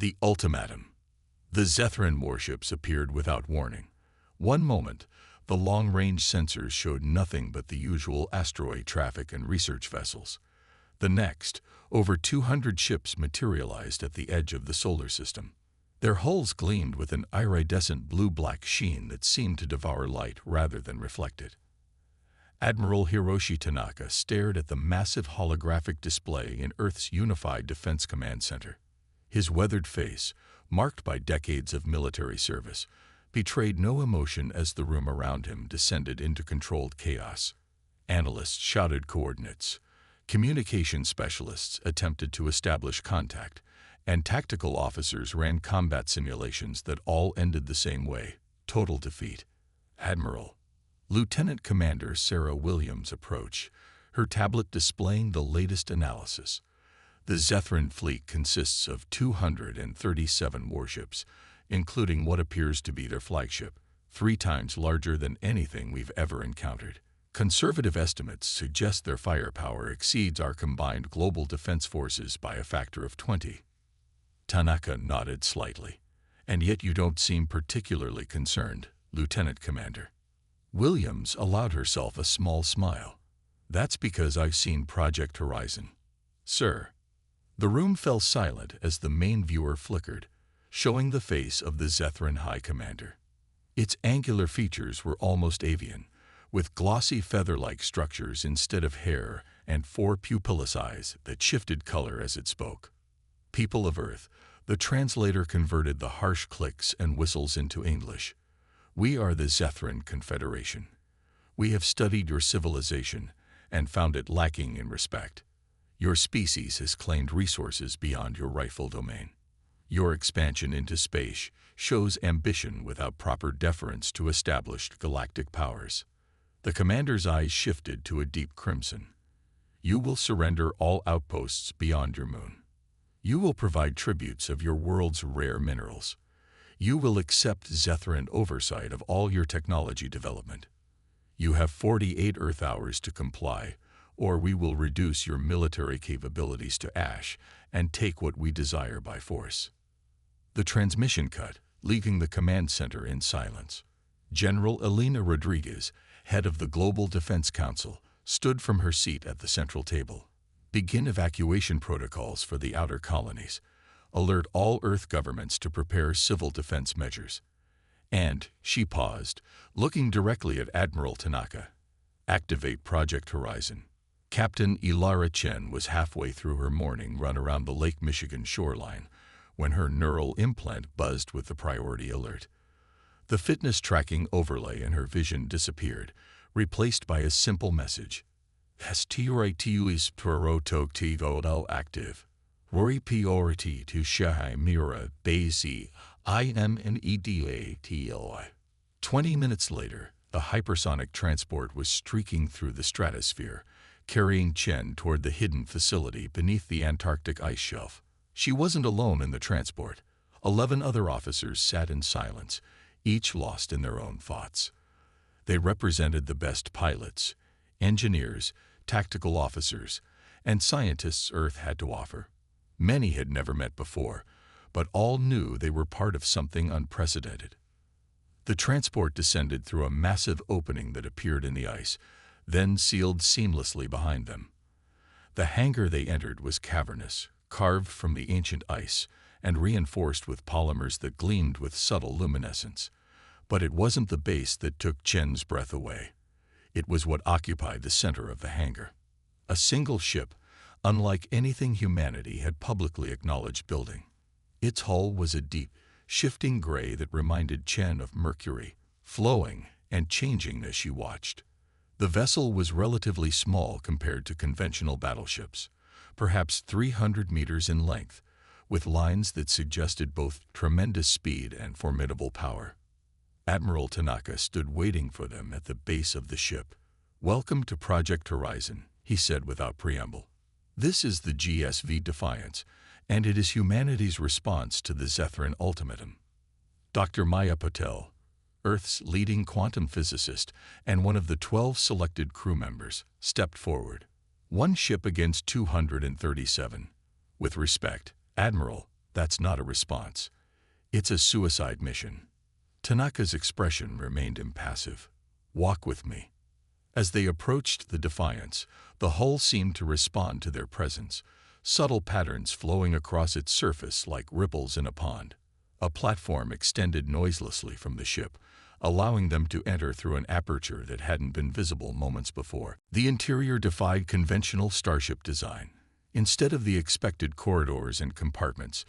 The ultimatum. The Zethran warships appeared without warning. One moment, the long-range sensors showed nothing but the usual asteroid traffic and research vessels. The next, over 200 ships materialized at the edge of the solar system. Their hulls gleamed with an iridescent blue-black sheen that seemed to devour light rather than reflect it. Admiral Hiroshi Tanaka stared at the massive holographic display in Earth's Unified Defense Command Center. His weathered face, marked by decades of military service, betrayed no emotion as the room around him descended into controlled chaos. Analysts shouted coordinates. Communication specialists attempted to establish contact, and tactical officers ran combat simulations that all ended the same way: total defeat. Admiral. Lieutenant Commander Sarah Williams approached, her tablet displaying the latest analysis. The Zethran fleet consists of 237 warships, including what appears to be their flagship, 3 times larger than anything we've ever encountered. Conservative estimates suggest their firepower exceeds our combined global defense forces by a factor of 20. Tanaka nodded slightly. And yet you don't seem particularly concerned, Lieutenant Commander. Williams allowed herself a small smile. That's because I've seen Project Horizon. Sir. The room fell silent as the main viewer flickered, showing the face of the Zethran High Commander. Its angular features were almost avian, with glossy feather-like structures instead of hair and 4 pupilless eyes that shifted color as it spoke. People of Earth, the translator converted the harsh clicks and whistles into English. We are the Zethran Confederation. We have studied your civilization and found it lacking in respect. Your species has claimed resources beyond your rightful domain. Your expansion into space shows ambition without proper deference to established galactic powers. The commander's eyes shifted to a deep crimson. You will surrender all outposts beyond your moon. You will provide tributes of your world's rare minerals. You will accept Zethran oversight of all your technology development. You have 48 Earth hours to comply, or we will reduce your military capabilities to ash and take what we desire by force. The transmission cut, leaving the command center in silence. General Elena Rodriguez, head of the Global Defense Council, stood from her seat at the central table. Begin evacuation protocols for the outer colonies. Alert all Earth governments to prepare civil defense measures. And, she paused, looking directly at Admiral Tanaka. Activate Project Horizon. Captain Ilara Chen was halfway through her morning run around the Lake Michigan shoreline when her neural implant buzzed with the priority alert. The fitness tracking overlay in her vision disappeared, replaced by a simple message. STRITU is protoctivo active. Rory priority to Shahai Mira Bazi IMNEDATLI. 20 minutes later, the hypersonic transport was streaking through the stratosphere, carrying Chen toward the hidden facility beneath the Antarctic ice shelf. She wasn't alone in the transport. 11 other officers sat in silence, each lost in their own thoughts. They represented the best pilots, engineers, tactical officers, and scientists Earth had to offer. Many had never met before, but all knew they were part of something unprecedented. The transport descended through a massive opening that appeared in the ice, then sealed seamlessly behind them. The hangar they entered was cavernous, carved from the ancient ice, and reinforced with polymers that gleamed with subtle luminescence. But it wasn't the base that took Chen's breath away. It was what occupied the center of the hangar. A single ship, unlike anything humanity had publicly acknowledged building. Its hull was a deep, shifting gray that reminded Chen of Mercury, flowing and changing as she watched. The vessel was relatively small compared to conventional battleships, perhaps 300 meters in length, with lines that suggested both tremendous speed and formidable power. Admiral Tanaka stood waiting for them at the base of the ship. "Welcome to Project Horizon," he said without preamble. "This is the GSV Defiance, and it is humanity's response to the Zethran ultimatum." Dr. Maya Patel, Earth's leading quantum physicist and one of the 12 selected crew members, stepped forward. "One ship against 237. With respect, Admiral," That's not a response. It's a suicide mission. Tanaka's expression remained impassive. Walk with me. As they approached the Defiance, the hull seemed to respond to their presence, subtle patterns flowing across its surface like ripples in a pond. A platform extended noiselessly from the ship, allowing them to enter through an aperture that hadn't been visible moments before. The interior defied conventional starship design. Instead of the expected corridors and compartments,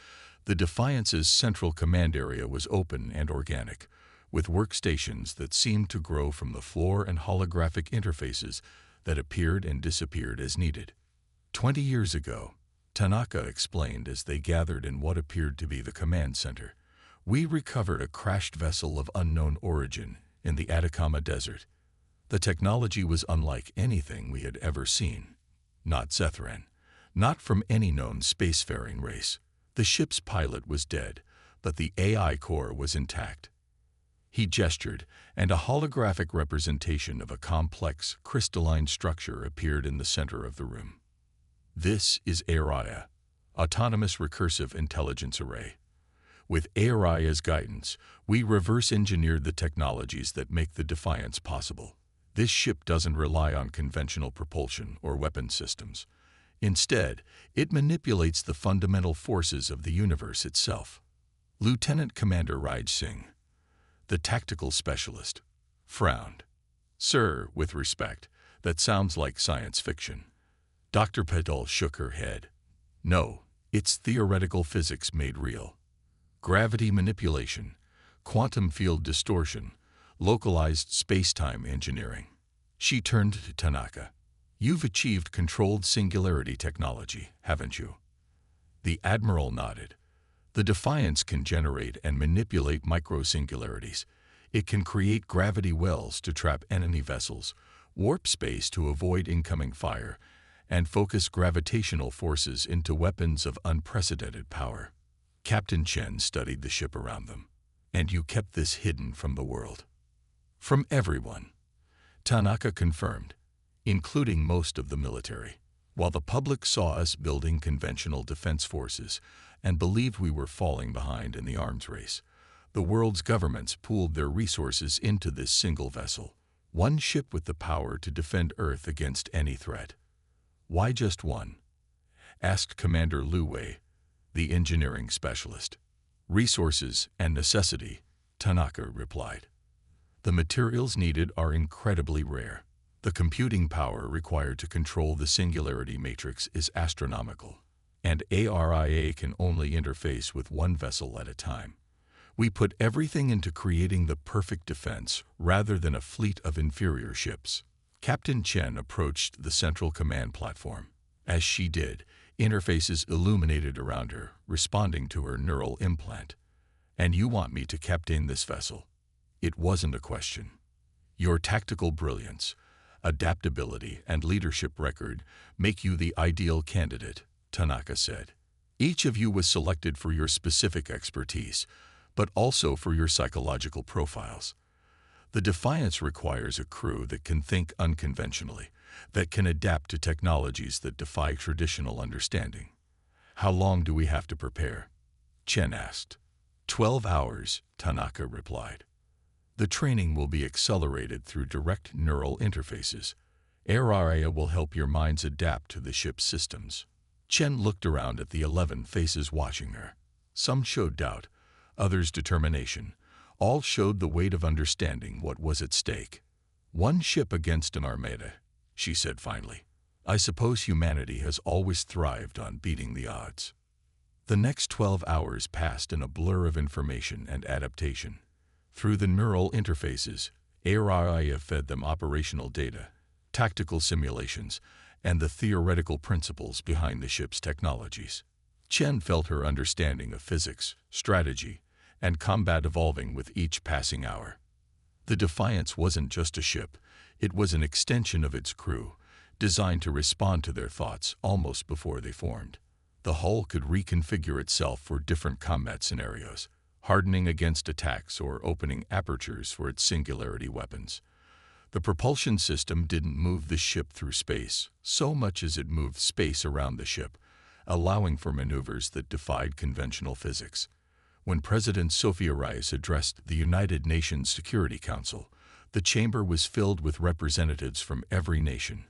the Defiance's central command area was open and organic, with workstations that seemed to grow from the floor and holographic interfaces that appeared and disappeared as needed. 20 years ago, Tanaka explained as they gathered in what appeared to be the command center, we recovered a crashed vessel of unknown origin in the Atacama Desert. The technology was unlike anything we had ever seen. Not Zethran, not from any known spacefaring race. The ship's pilot was dead, but the AI core was intact. He gestured, and a holographic representation of a complex, crystalline structure appeared in the center of the room. This is Araya, Autonomous Recursive Intelligence Array. With Araya's guidance, we reverse-engineered the technologies that make the Defiance possible. This ship doesn't rely on conventional propulsion or weapon systems. Instead, it manipulates the fundamental forces of the universe itself. Lieutenant Commander Raj Singh, the tactical specialist, frowned. Sir, with respect, that sounds like science fiction. Dr. Patel shook her head. No, it's theoretical physics made real. Gravity manipulation, quantum field distortion, localized space-time engineering. She turned to Tanaka. You've achieved controlled singularity technology, haven't you? The Admiral nodded. The Defiance can generate and manipulate microsingularities. It can create gravity wells to trap enemy vessels, warp space to avoid incoming fire, and focus gravitational forces into weapons of unprecedented power. Captain Chen studied the ship around them. And you kept this hidden from the world. From everyone. Tanaka confirmed, including most of the military. While the public saw us building conventional defense forces and believed we were falling behind in the arms race, the world's governments pooled their resources into this single vessel, one ship with the power to defend Earth against any threat. Why just one? Asked Commander Lu Wei, the engineering specialist. Resources and necessity, Tanaka replied. The materials needed are incredibly rare. The computing power required to control the singularity matrix is astronomical, and ARIA can only interface with one vessel at a time. We put everything into creating the perfect defense rather than a fleet of inferior ships. Captain Chen approached the central command platform. As she did, interfaces illuminated around her, responding to her neural implant. And you want me to captain this vessel? It wasn't a question. Your tactical brilliance, adaptability, and leadership record make you the ideal candidate, Tanaka said. Each of you was selected for your specific expertise, but also for your psychological profiles. The Defiance requires a crew that can think unconventionally, that can adapt to technologies that defy traditional understanding. How long do we have to prepare? Chen asked. 12 hours, Tanaka replied. The training will be accelerated through direct neural interfaces. Araria will help your minds adapt to the ship's systems. Chen looked around at the 11 faces watching her. Some showed doubt, others determination. All showed the weight of understanding what was at stake. One ship against an armada, she said finally. I suppose humanity has always thrived on beating the odds. The next 12 hours passed in a blur of information and adaptation. Through the neural interfaces, Araria fed them operational data, tactical simulations, and the theoretical principles behind the ship's technologies. Chen felt her understanding of physics, strategy, and combat evolving with each passing hour. The Defiance wasn't just a ship, it was an extension of its crew, designed to respond to their thoughts almost before they formed. The hull could reconfigure itself for different combat scenarios, hardening against attacks or opening apertures for its singularity weapons. The propulsion system didn't move the ship through space so much as it moved space around the ship, allowing for maneuvers that defied conventional physics. When President Sophia Rice addressed the United Nations Security Council, the chamber was filled with representatives from every nation,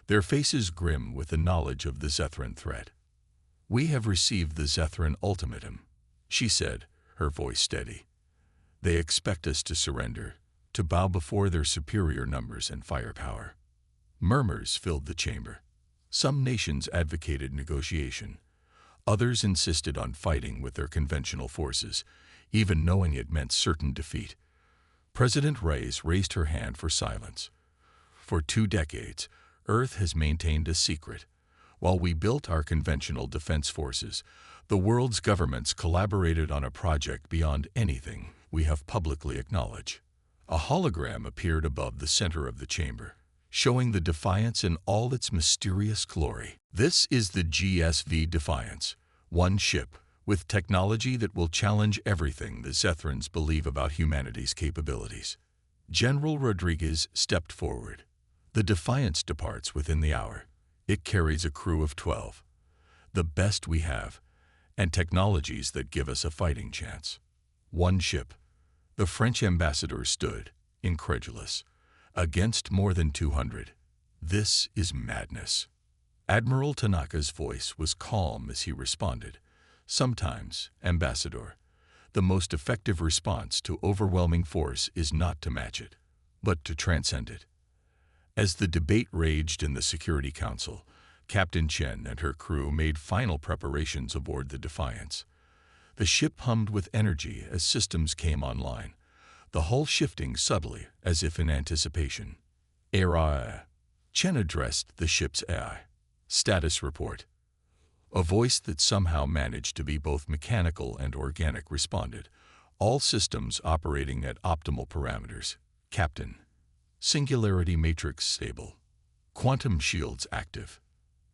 their faces grim with the knowledge of the Zethran threat. "We have received the Zethran ultimatum," she said, her voice steady. "They expect us to surrender, to bow before their superior numbers and firepower." Murmurs filled the chamber. Some nations advocated negotiation. Others insisted on fighting with their conventional forces, even knowing it meant certain defeat. President Rice raised her hand for silence. "For 2 decades, Earth has maintained a secret. While we built our conventional defense forces, the world's governments collaborated on a project beyond anything we have publicly acknowledged." A hologram appeared above the center of the chamber, showing the Defiance in all its mysterious glory. "This is the GSV Defiance, one ship with technology that will challenge everything the Zethrans believe about humanity's capabilities." General Rodriguez stepped forward. "The Defiance departs within the hour. It carries a crew of 12, the best we have, and technologies that give us a fighting chance. One ship." The French ambassador stood, incredulous, against more than 200. "This is madness." Admiral Tanaka's voice was calm as he responded, "Sometimes, Ambassador, the most effective response to overwhelming force is not to match it, but to transcend it." As the debate raged in the Security Council, Captain Chen and her crew made final preparations aboard the Defiance. The ship hummed with energy as systems came online, the hull shifting subtly as if in anticipation. "AI." Chen addressed the ship's AI. "Status report." A voice that somehow managed to be both mechanical and organic responded. "All systems operating at optimal parameters, Captain. Singularity matrix stable. Quantum shields active.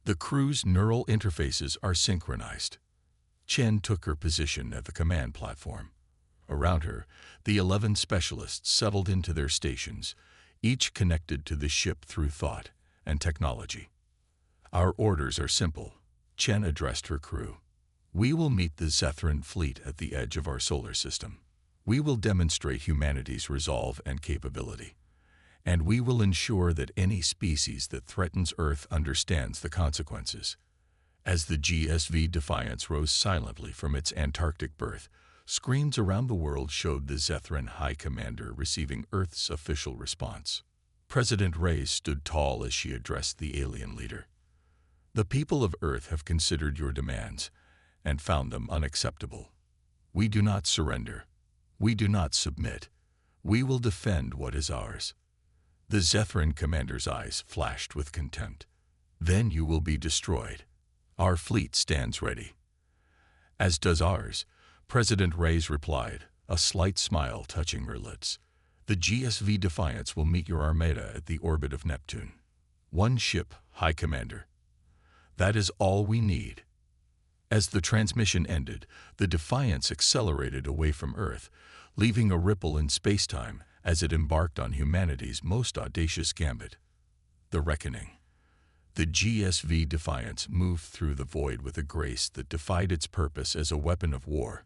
The crew's neural interfaces are synchronized." Chen took her position at the command platform. Around her, the 11 specialists settled into their stations, each connected to the ship through thought and technology. "Our orders are simple," Chen addressed her crew. "We will meet the Zethran fleet at the edge of our solar system. We will demonstrate humanity's resolve and capability. And we will ensure that any species that threatens Earth understands the consequences." As the GSV Defiance rose silently from its Antarctic berth, screens around the world showed the Zethran High Commander receiving Earth's official response. President Rice stood tall as she addressed the alien leader. "The people of Earth have considered your demands and found them unacceptable. We do not surrender. We do not submit. We will defend what is ours." The Zethran commander's eyes flashed with contempt. "Then you will be destroyed. Our fleet stands ready." "As does ours," President Rice replied, a slight smile touching her lips. "The GSV Defiance will meet your armada at the orbit of Neptune. One ship, High Commander. That is all we need." As the transmission ended, the Defiance accelerated away from Earth, leaving a ripple in spacetime as it embarked on humanity's most audacious gambit, the reckoning. The GSV Defiance moved through the void with a grace that defied its purpose as a weapon of war.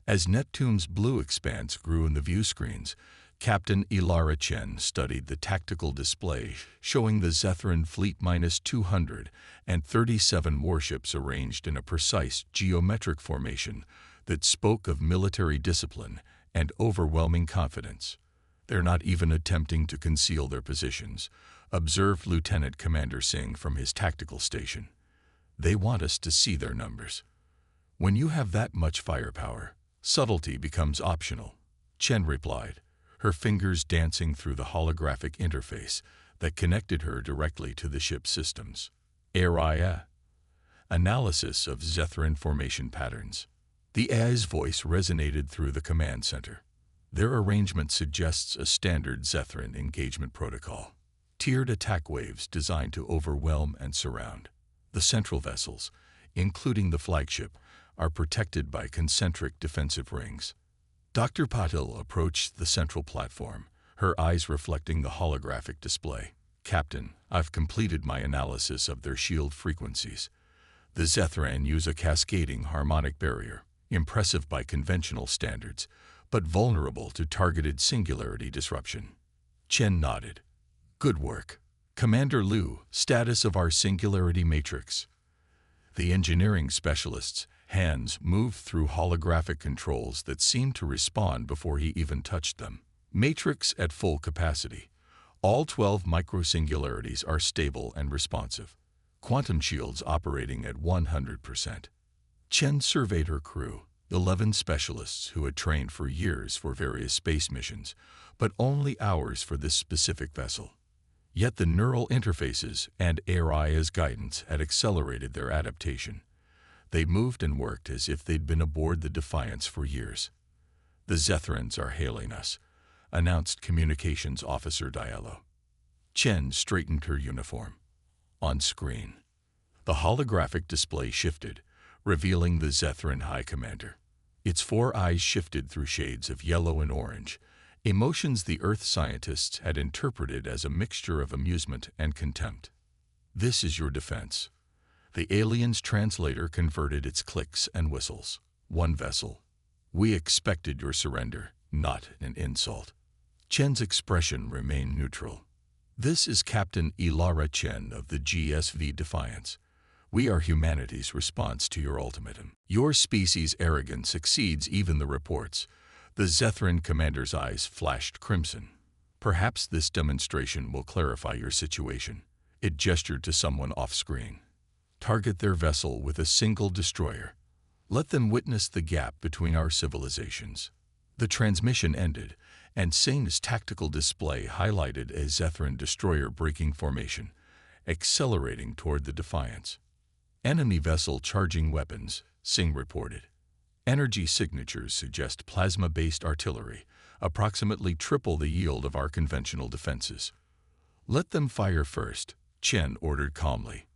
As Neptune's blue expanse grew in the view screens, Captain Ilara Chen studied the tactical display showing the Zethran fleet -237 warships arranged in a precise geometric formation that spoke of military discipline and overwhelming confidence. "They're not even attempting to conceal their positions," observed Lieutenant Commander Singh from his tactical station. "They want us to see their numbers." "When you have that much firepower, subtlety becomes optional," Chen replied, her fingers dancing through the holographic interface that connected her directly to the ship's systems. "AI. Analysis of Zethran formation patterns." The AI's voice resonated through the command center. "Their arrangement suggests a standard Zethran engagement protocol. Tiered attack waves designed to overwhelm and surround. The central vessels, including the flagship, are protected by concentric defensive rings." Dr. Patil approached the central platform, her eyes reflecting the holographic display. "Captain, I've completed my analysis of their shield frequencies. The Zethran use a cascading harmonic barrier, impressive by conventional standards, but vulnerable to targeted singularity disruption. Chen nodded. Good work. Commander Liu, status of our singularity matrix. The engineering specialist's hands moved through holographic controls that seemed to respond before he even touched them. Matrix at full capacity. All 12 microsingularities are stable and responsive. Quantum shields operating at 100%. Chen surveyed her crew, 11 specialists who had trained for years for various space missions, but only hours for this specific vessel. Yet the neural interfaces and AI's guidance had accelerated their adaptation. They moved and worked as if they'd been aboard the Defiance for years. The Zethrans are hailing us, announced Communications Officer Diallo. Chen straightened her uniform. On screen, the holographic display shifted, revealing the Zethran High Commander. Its 4 eyes shifted through shades of yellow and orange, emotions the Earth scientists had interpreted as a mixture of amusement and contempt. This is your defense. The alien's translator converted its clicks and whistles. One vessel. We expected your surrender, not an insult. Chen's expression remained neutral. This is Captain Ilara Chen of the GSV Defiance. We are humanity's response to your ultimatum. Your species' arrogance exceeds even the reports. The Zethran commander's eyes flashed crimson. Perhaps this demonstration will clarify your situation. It gestured to someone off-screen. Target their vessel with a single destroyer. Let them witness the gap between our civilizations. The transmission ended, and Sane's tactical display highlighted a Zethran destroyer breaking formation, accelerating toward the Defiance. Enemy vessel charging weapons, Singh reported. Energy signatures suggest plasma-based artillery, approximately triple the yield of our conventional defenses. Let them fire first, Chen ordered calmly.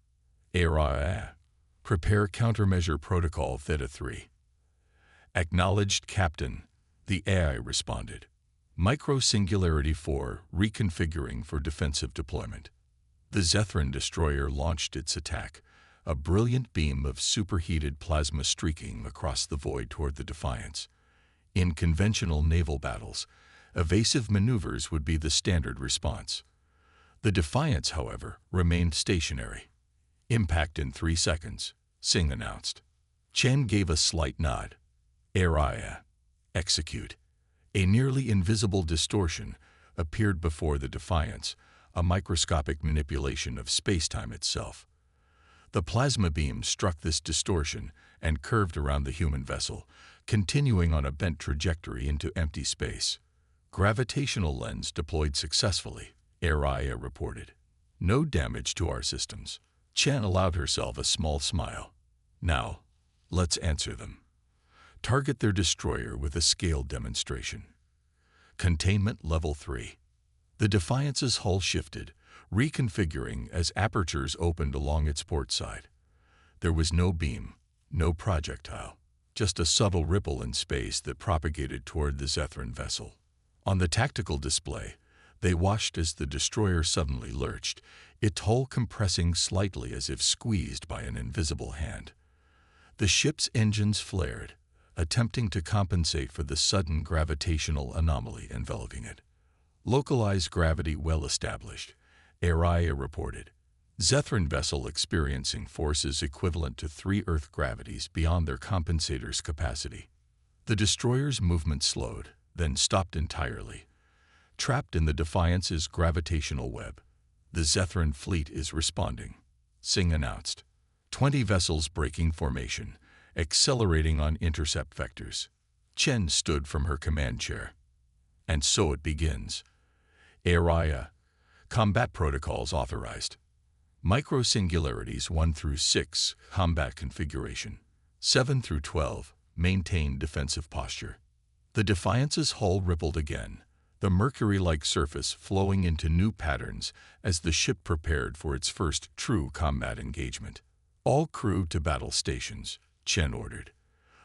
Prepare countermeasure protocol Theta 3. Acknowledged, Captain, the AI responded. Micro-Singularity 4 reconfiguring for defensive deployment. The Zethran destroyer launched its attack, a brilliant beam of superheated plasma streaking across the void toward the Defiance. In conventional naval battles, evasive maneuvers would be the standard response. The Defiance, however, remained stationary. Impact in 3 seconds, Singh announced. Chen gave a slight nod. Execute. A nearly invisible distortion appeared before the Defiance, a microscopic manipulation of space-time itself. The plasma beam struck this distortion and curved around the human vessel, continuing on a bent trajectory into empty space. Gravitational lens deployed successfully, Araya reported. No damage to our systems. Chen allowed herself a small smile. Now, let's answer them. Target their destroyer with a scaled demonstration. Containment Level 3. The Defiance's hull shifted, reconfiguring as apertures opened along its port side. There was no beam, no projectile, just a subtle ripple in space that propagated toward the Zethran vessel. On the tactical display, they watched as the destroyer suddenly lurched, its hull compressing slightly as if squeezed by an invisible hand. The ship's engines flared, attempting to compensate for the sudden gravitational anomaly enveloping it. Localized gravity well established, Araya reported. Zethran vessel experiencing forces equivalent to 3 Earth gravities beyond their compensator's capacity. The destroyer's movement slowed, then stopped entirely. Trapped in the Defiance's gravitational web, the Zethran fleet is responding, Singh announced. 20 vessels breaking formation, accelerating on intercept vectors. Chen stood from her command chair. And so it begins. Araya. Combat protocols authorized. Micro-singularities 1 through 6, combat configuration. 7 through 12, maintain defensive posture. The Defiance's hull rippled again, the mercury-like surface flowing into new patterns as the ship prepared for its first true combat engagement. All crew to battle stations, Chen ordered.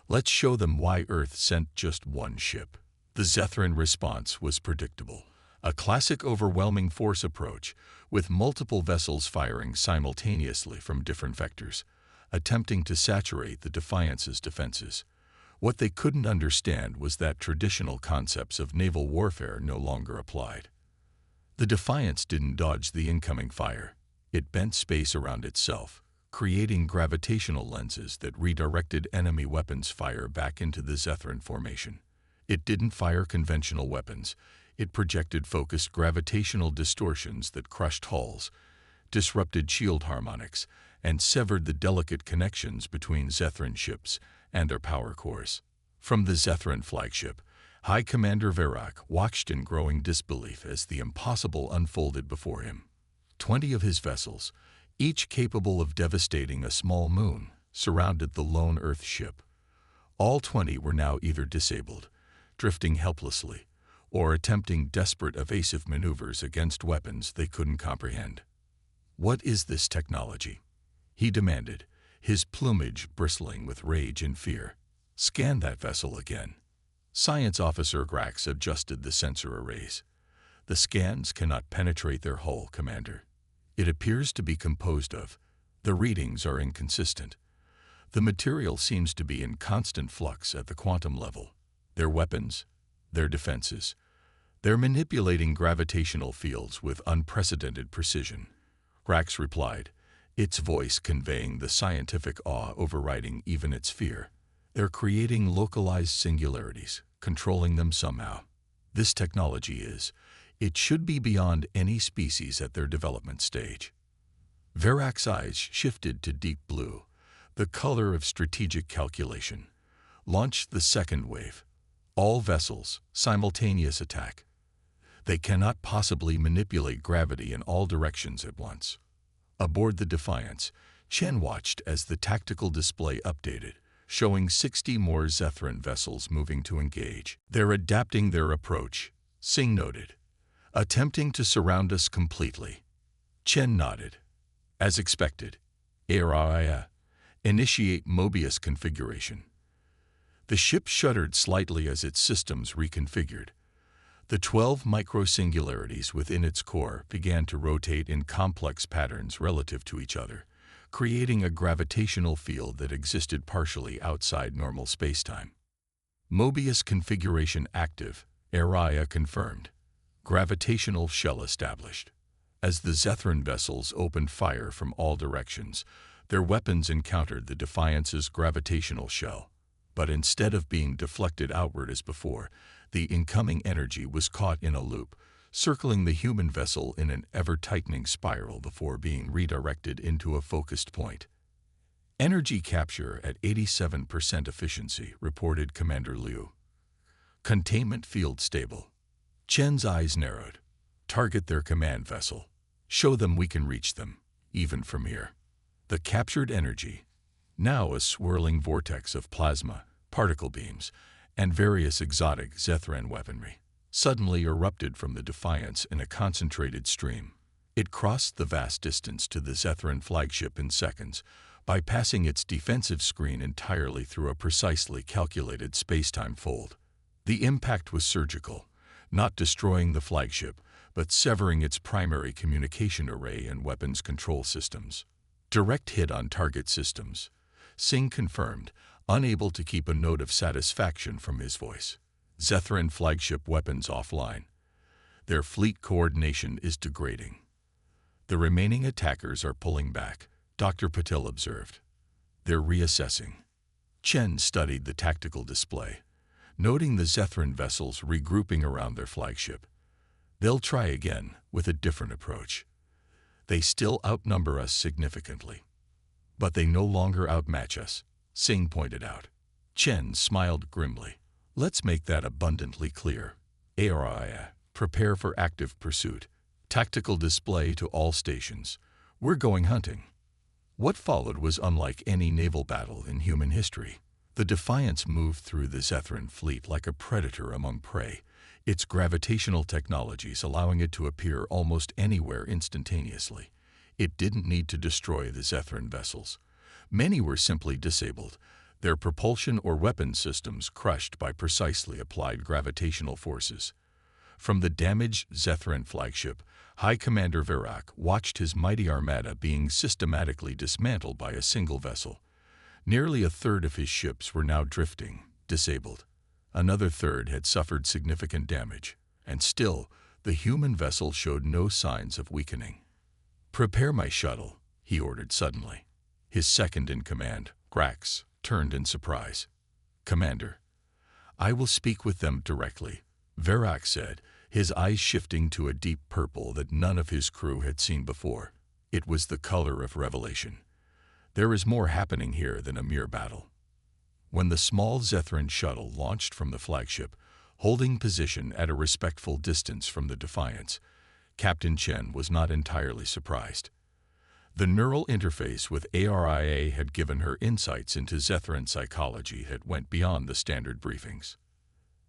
Let's show them why Earth sent just one ship. The Zethran response was predictable. A classic overwhelming force approach, with multiple vessels firing simultaneously from different vectors. attempting to saturate the Defiance's defenses. What they couldn't understand was that traditional concepts of naval warfare no longer applied. The Defiance didn't dodge the incoming fire. It bent space around itself, creating gravitational lenses that redirected enemy weapons fire back into the Zethran formation. It didn't fire conventional weapons. It projected focused gravitational distortions that crushed hulls, disrupted shield harmonics, and severed the delicate connections between Zethran ships and their power cores. From the Zethran flagship, High Commander Verak watched in growing disbelief as the impossible unfolded before him. 20 of his vessels, each capable of devastating a small moon, surrounded the lone Earth ship. All 20 were now either disabled, drifting helplessly, or attempting desperate evasive maneuvers against weapons they couldn't comprehend. "What is this technology?" he demanded, his plumage bristling with rage and fear. "Scan that vessel again." Science Officer Grax adjusted the sensor arrays. "The scans cannot penetrate their hull, Commander. It appears to be composed of. The readings are inconsistent. The material seems to be in constant flux at the quantum level. Their weapons, their defenses. They're manipulating gravitational fields with unprecedented precision." Grax replied, its voice conveying the scientific awe overriding even its fear. "They're creating localized singularities, controlling them somehow. This technology it should be beyond any species at their development stage." Verak's eyes shifted to deep blue, the color of strategic calculation. "Launch the second wave. All vessels, simultaneous attack." They cannot possibly manipulate gravity in all directions at once. Aboard the Defiance, Chen watched as the tactical display updated, showing 60 more Zethran vessels moving to engage. "They're adapting their approach," Singh noted. "Attempting to surround us completely." Chen nodded. "As expected. HFY. Initiate Mobius configuration." The ship shuddered slightly as its systems reconfigured. The 12 microsingularities within its core began to rotate in complex patterns relative to each other, creating a gravitational field that existed partially outside normal spacetime. "Mobius configuration active," HFY confirmed. "Gravitational shell established." As the Zethran vessels opened fire from all directions, their weapons encountered the Defiance's gravitational shell. But instead of being deflected outward as before, the incoming energy was caught in a loop, circling the human vessel in an ever-tightening spiral before being redirected into a focused point. "Energy capture at 87% efficiency," reported Commander Liu. "Containment field stable." Chen's eyes narrowed. "Target their command vessel. Show them we can reach them, even from here." The captured energy, now a swirling vortex of plasma, particle beams, and various exotic Zethran weaponry, suddenly erupted from the Defiance in a concentrated stream. It crossed the vast distance to the Zethran flagship in seconds, bypassing its defensive screen entirely through a precisely calculated spacetime fold. The impact was surgical, not destroying the flagship, but severing its primary communication array and weapons control systems. "Direct hit on target systems," Singh confirmed, unable to keep a note of satisfaction from his voice. "Zethran flagship weapons offline. Their fleet coordination is degrading. The remaining attackers are pulling back," Dr. Patel observed. "They're reassessing." Chen studied the tactical display, noting the Zethran vessels regrouping around their flagship. "They'll try again, with a different approach. They still outnumber us significantly. But they no longer outmatch us," Singh pointed out. Chen smiled grimly. "Let's make that abundantly clear. HFY, prepare for active pursuit. Tactical display to all stations. We're going hunting." What followed was unlike any naval battle in human history. The Defiance moved through the Zethran fleet like a predator among prey, its gravitational technologies allowing it to appear almost anywhere instantaneously. It didn't need to destroy the Zethran vessels. Many were simply disabled, their propulsion or weapon systems crushed by precisely applied gravitational forces. From the damaged Zethran flagship, High Commander Verak watched his mighty armada being systematically dismantled by a single vessel. Nearly a third of his ships were now drifting, disabled. Another third had suffered significant damage, and still, the human vessel showed no signs of weakening. "Prepare my shuttle," he ordered suddenly. His second-in-command, Grax, turned in surprise. "Commander, I will speak with them directly," Verak said, his eyes shifting to a deep purple that none of his crew had seen before. It was the color of revelation. There is more happening here than a mere battle. When the small Zethran shuttle launched from the flagship, holding position at a respectful distance from the Defiance, Captain Chen was not entirely surprised. The neural interface with ARIA had given her insights into Zethran psychology that went beyond the standard briefings.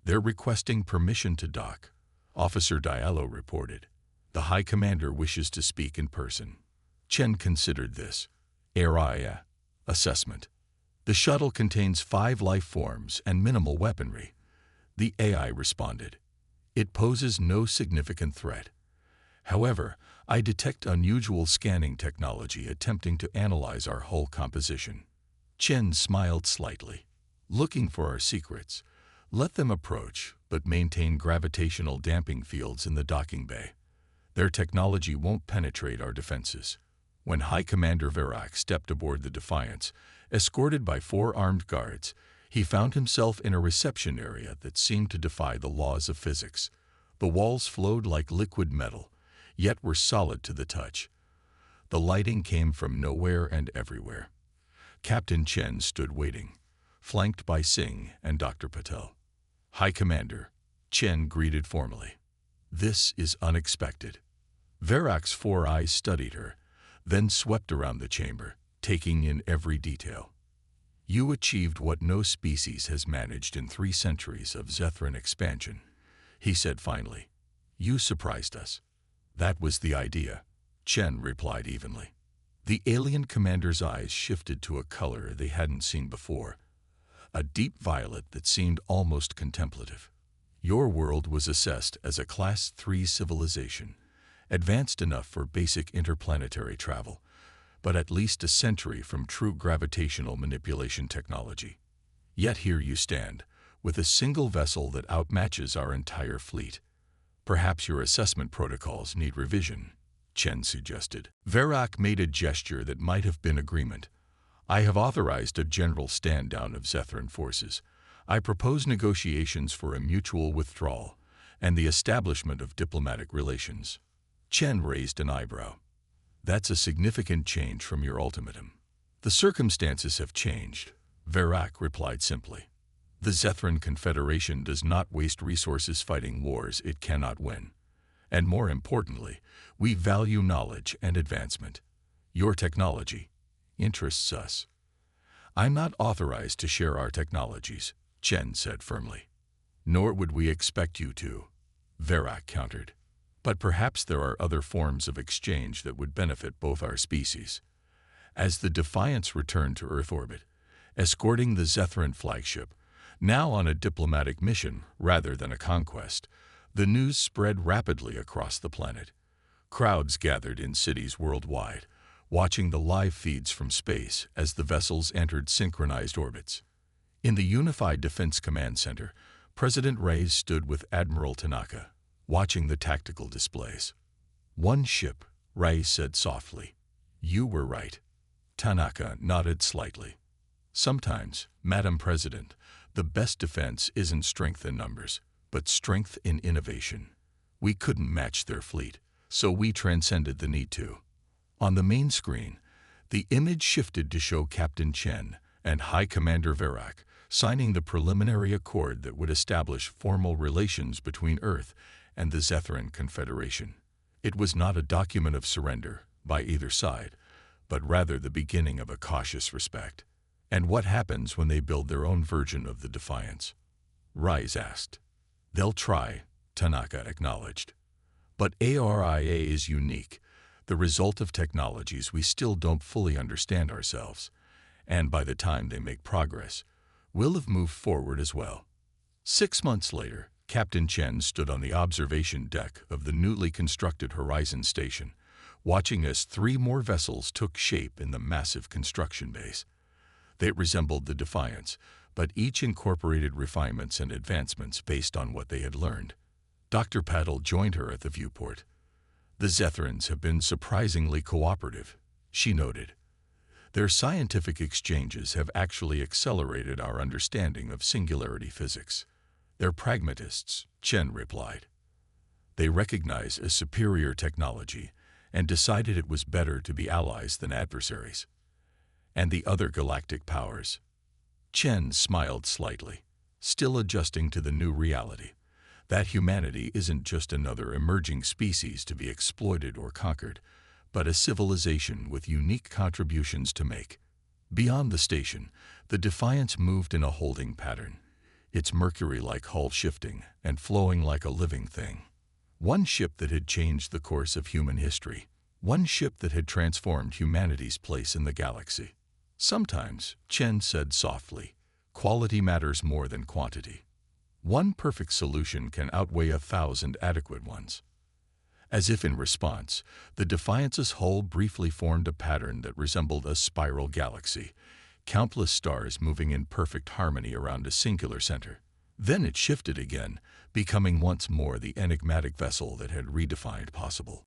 "They're requesting permission to dock," Officer Diallo reported. "The High Commander wishes to speak in person." Chen considered this. ARIA. Assessment. "The shuttle contains 5 life forms and minimal weaponry," the AI responded. "It poses no significant threat. However, I detect unusual scanning technology attempting to analyze our hull composition." Chen smiled slightly. "Looking for our secrets. Let them approach, but maintain gravitational damping fields in the docking bay. Their technology won't penetrate our defenses." When High Commander Verak stepped aboard the Defiance, escorted by 4 armed guards, he found himself in a reception area that seemed to defy the laws of physics. The walls flowed like liquid metal, yet were solid to the touch. The lighting came from nowhere and everywhere. Captain Chen stood waiting, flanked by Singh and Dr. Patel. "High Commander," Chen greeted formally. "This is unexpected." Verak's 4 eyes studied her, then swept around the chamber, taking in every detail. "You achieved what no species has managed in 3 centuries of Zethran expansion," he said finally. "You surprised us." "That was the idea," Chen replied evenly. The alien commander's eyes shifted to a color they hadn't seen before, a deep violet that seemed almost contemplative. "Your world was assessed as a Class 3 civilization, advanced enough for basic interplanetary travel, but at least a century from true gravitational manipulation technology. Yet here you stand, with a single vessel that outmatches our entire fleet. Perhaps your assessment protocols need revision," Chen suggested. Verak made a gesture that might have been agreement. "I have authorized a general stand-down of Zethran forces. I propose negotiations for a mutual withdrawal and the establishment of diplomatic relations." Chen raised an eyebrow. "That's a significant change from your ultimatum." "The circumstances have changed," Verak replied simply. "The Zethran Confederation does not waste resources fighting wars it cannot win. And more importantly, we value knowledge and advancement. Your technology interests us." "I'm not authorized to share our technologies," Chen said firmly. "Nor would we expect you to," Verak countered. "But perhaps there are other forms of exchange that would benefit both our species." As the Defiance returned to Earth orbit, escorting the Zethran flagship, now on a diplomatic mission rather than a conquest, the news spread rapidly across the planet. Crowds gathered in cities worldwide, watching the live feeds from space as the vessels entered synchronized orbits. In the Unified Defense Command Center, President Reyes stood with Admiral Tanaka, watching the tactical displays. "One ship," Reyes said softly. "You were right." Tanaka nodded slightly. "Sometimes, Madam President, the best defense isn't strength in numbers, but strength in innovation. We couldn't match their fleet, so we transcended the need to." On the main screen, the image shifted to show Captain Chen and High Commander Verak signing the preliminary accord that would establish formal relations between Earth and the Zethran Confederation. It was not a document of surrender by either side, but rather the beginning of a cautious respect. "And what happens when they build their own version of the Defiance?" Reyes asked. "They'll try," Tanaka acknowledged. "But ARIA is unique, the result of technologies we still don't fully understand ourselves, and by the time they make progress, we'll have moved forward as well." 6 months later, Captain Chen stood on the observation deck of the newly constructed Horizon Station, watching as 3 more vessels took shape in the massive construction base. They resembled the Defiance, but each incorporated refinements and advancements based on what they had learned. Dr. Paddle joined her at the viewport. "The Zethrans have been surprisingly cooperative," she noted. "Their scientific exchanges have actually accelerated our understanding of singularity physics." "They're pragmatists," Chen replied. "They recognize a superior technology and decided it was better to be allies than adversaries." "And the other galactic powers?" Chen smiled slightly, still adjusting to the new reality. That humanity isn't just another emerging species to be exploited or conquered, but a civilization with unique contributions to make. Beyond the station, the Defiance moved in a holding pattern, its mercury-like hull shifting and flowing like a living thing. One ship that had changed the course of human history. One ship that had transformed humanity's place in the galaxy. "Sometimes," Chen said softly, "quality matters more than quantity. One perfect solution can outweigh 1,000 adequate ones." As if in response, the Defiance's hull briefly formed a pattern that resembled a spiral galaxy, countless stars moving in perfect harmony around a singular center. Then it shifted again, becoming once more the enigmatic vessel that had redefined possible.